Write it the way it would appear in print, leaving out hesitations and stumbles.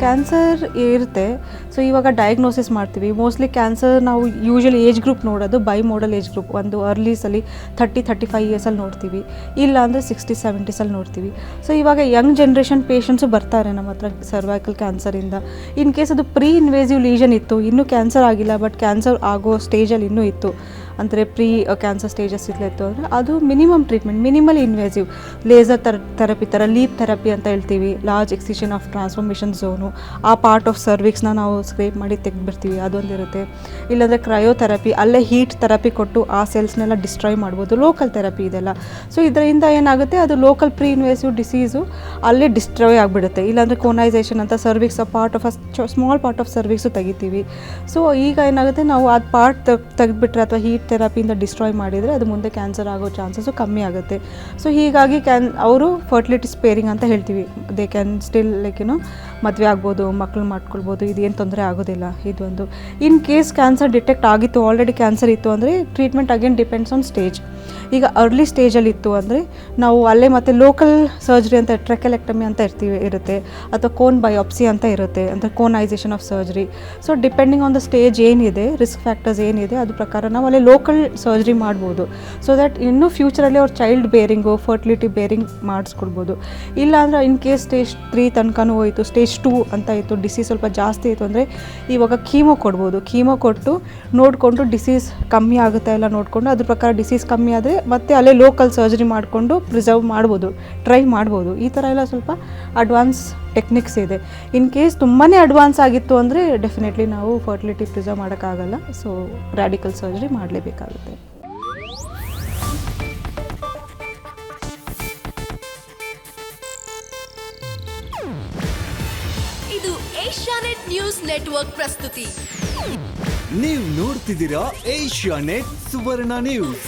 Cancer ಇರುತ್ತೆ. So ಇವಾಗ diagnosis ಮಾಡ್ತೀವಿ. ಮೋಸ್ಟ್ಲಿ ಕ್ಯಾನ್ಸರ್ ನಾವು ಯೂಶ್ವಲಿ ಏಜ್ ಗ್ರೂಪ್ ನೋಡೋದು ಬೈ ಮೋಡಲ್ ಏಜ್ ಗ್ರೂಪ್. ಒಂದು ಅರ್ಲೀಸಲ್ಲಿ 30-35 ಇಯರ್ಸಲ್ಲಿ ನೋಡ್ತೀವಿ, ಇಲ್ಲ ಅಂದರೆ 60-70ಸಲ್ಲಿ ನೋಡ್ತೀವಿ. ಸೊ ಇವಾಗ ಯಂಗ್ ಜನ್ರೇಷನ್ ಪೇಷಂಟ್ಸು ಬರ್ತಾರೆ ನಮ್ಮ ಹತ್ರ ಸರ್ವೈಕಲ್ ಕ್ಯಾನ್ಸರಿಂದ. ಇನ್ ಕೇಸ್ ಅದು ಪ್ರೀ ಇನ್ವೇಸಿವ್ ಲೀಷನ್ ಇತ್ತು, ಇನ್ನೂ ಕ್ಯಾನ್ಸರ್ ಆಗಿಲ್ಲ, ಬಟ್ ಕ್ಯಾನ್ಸರ್ ಆಗೋ ಸ್ಟೇಜಲ್ಲಿ ಇನ್ನೂ ಇತ್ತು ಅಂದರೆ ಪ್ರೀ ಕ್ಯಾನ್ಸರ್ ಸ್ಟೇಜಸ್ ಇತ್ತು ಅಂದರೆ ಅದು minimum treatment, minimal invasive laser therapy ಥರ, ಲೀಪ್ ಥೆರಪಿ ಅಂತ ಹೇಳ್ತೀವಿ. ಲಾರ್ಜ್ ಎಕ್ಸಿಷನ್ ಆಫ್ ಟ್ರಾನ್ಸ್ಫಾರ್ಮೇಷನ್ ಝೋನು, ಆ ಪಾರ್ಟ್ ಆಫ್ ಸರ್ವಿಕ್ಸ್ನ ನಾವು ಸ್ಕ್ರೇಪ್ ಮಾಡಿ ತೆಗೆದುಬಿಡ್ತೀವಿ, ಅದೊಂದಿರುತ್ತೆ. ಇಲ್ಲಾಂದರೆ ಕ್ರಯೋಥೆರಪಿ, ಅಲ್ಲೇ ಹೀಟ್ ಥೆರಪಿ ಕೊಟ್ಟು ಆ ಸೆಲ್ಸ್ನೆಲ್ಲ ಡಿಸ್ಟ್ರಾಯ್ ಮಾಡ್ಬೋದು. ಲೋಕಲ್ ಥೆರಪಿ ಇದೆಲ್ಲ. ಸೊ ಇದರಿಂದ ಏನಾಗುತ್ತೆ, ಅದು ಲೋಕಲ್ ಪ್ರೀ ಇನ್ವೇಸಿವ್ ಡಿಸೀಸು ಅಲ್ಲೇ ಡಿಸ್ಟ್ರಾಯ್ ಆಗಿಬಿಡುತ್ತೆ. ಇಲ್ಲಾಂದರೆ ಕೋನೈಸೇಷನ್ ಅಂತ cervix part of small part of cervix ತೆಗಿತೀವಿ. ಸೊ ಈಗ ಏನಾಗುತ್ತೆ, ನಾವು ಅದು ಪಾರ್ಟ್ ತೆಗೆದುಬಿಟ್ರೆ ಅಥವಾ ಹೀಟ್ ಥೆರಪಿಯಿಂದ ಡಿಸ್ಟ್ರಾಯ್ ಮಾಡಿದರೆ ಅದು ಮುಂದೆ ಕ್ಯಾನ್ಸರ್ ಆಗೋ ಚಾನ್ಸಸ್ಸು ಕಮ್ಮಿ ಆಗುತ್ತೆ. ಸೊ ಹೀಗಾಗಿ ಅವರು ಫರ್ಟಿಲಿಟಿ ಸ್ಪೇರಿಂಗ್ ಅಂತ ಹೇಳ್ತೀವಿ. ದೇ ಕ್ಯಾನ್ ಸ್ಟಿಲ್ ಮದುವೆ ಆಗ್ಬೋದು, ಮಕ್ಕಳು ಮಾಡ್ಕೊಳ್ಬೋದು, ಇದೇನು ತೊಂದರೆ ಆಗೋದಿಲ್ಲ. ಇದೊಂದು ಇನ್ ಕೇಸ್ ಕ್ಯಾನ್ಸರ್ ಡಿಟೆಕ್ಟ್ ಆಗಿತ್ತು, ಆಲ್ರೆಡಿ ಕ್ಯಾನ್ಸರ್ ಇತ್ತು ಅಂದರೆ treatment again depends on stage. ಈಗ ಅರ್ಲಿ ಸ್ಟೇಜಲ್ಲಿ ಇತ್ತು ಅಂದರೆ ನಾವು ಅಲ್ಲೇ ಮತ್ತು ಲೋಕಲ್ ಸರ್ಜರಿ ಅಂತ ಟ್ರೆಕೆಲೆಕ್ಟಮಿ ಅಂತ ಇರುತ್ತೆ, ಅಥವಾ ಕೋನ್ ಬಯೋಪ್ಸಿ ಅಂತ ಇರುತ್ತೆ, ಅಂದರೆ conisation of surgery. So depending on the stage ಏನಿದೆ, ರಿಸ್ಕ್ ಫ್ಯಾಕ್ಟರ್ಸ್ ಏನಿದೆ, ಅದ್ರ ಪ್ರಕಾರ ನಾವು ಅಲ್ಲೇ ಲೋಕಲ್ ಸರ್ಜರಿ ಮಾಡ್ಬೋದು. ಸೊ ದ್ಯಾಟ್ ಇನ್ನೂ ಫ್ಯೂಚರಲ್ಲಿ ಅವ್ರು ಚೈಲ್ಡ್ ಬೇರಿಂಗು, ಫರ್ಟಿಲಿಟಿ ಬೇರಿಂಗ್ ಮಾಡಿಸ್ಕೊಡ್ಬೋದು. ಇಲ್ಲಾಂದರೆ ಇನ್ ಕೇಸ್ ಸ್ಟೇಜ್ 3 ತನಕನೂ ಹೋಯಿತು, ಸ್ಟೇಜ್ 2 ಅಂತ ಇತ್ತು, ಡಿಸೀಸ್ ಸ್ವಲ್ಪ ಜಾಸ್ತಿ ಇತ್ತು ಅಂದರೆ ಇವಾಗ ಕೀಮೋ ಕೊಡ್ಬೋದು. ಕೀಮೋ ಕೊಟ್ಟು ನೋಡಿಕೊಂಡು ಡಿಸೀಸ್ ಕಮ್ಮಿ ಆಗುತ್ತಾ ಎಲ್ಲ ನೋಡಿಕೊಂಡು ಅದ್ರ ಪ್ರಕಾರ ಡಿಸೀಸ್ ಕಮ್ಮಿ ಆದರೆ ಮತ್ತೆ ಅಲ್ಲೇ ಲೋಕಲ್ ಸರ್ಜರಿ ಮಾಡಿಕೊಂಡು ಪ್ರಿಸರ್ವ್ ಮಾಡ್ಬೋದು, ಟ್ರೈ ಮಾಡ್ಬೋದು. ಈ ಥರ ಎಲ್ಲ ಸ್ವಲ್ಪ ಅಡ್ವಾನ್ಸ್ ಟೆಕ್ನಿಕ್ಸ್ ಇದೆ. ಇನ್ ಕೇಸ್ ತುಂಬಾ ಅಡ್ವಾನ್ಸ್ ಆಗಿತ್ತು ಅಂದರೆ ಡೆಫಿನೆಟ್ಲಿ ನಾವು ಫರ್ಟಿಲಿಟಿ ಪ್ರಿಸರ್ವ್ ಮಾಡೋಕ್ಕಾಗಲ್ಲ. ಸೊ ರ್ಯಾಡಿಕಲ್ ಸರ್ಜರಿ ಮಾಡಲೇಬೇಕಾಗುತ್ತೆ. ಇದು ಏಷ್ಯಾನೆಟ್ ನ್ಯೂಸ್ ನೆಟ್ವರ್ಕ್ ಪ್ರಸ್ತುತಿ. ನೀವು ನೋಡ್ತಿದ್ದೀರಾ ಏಷ್ಯಾನೆಟ್ ಸುವರ್ಣ ನ್ಯೂಸ್.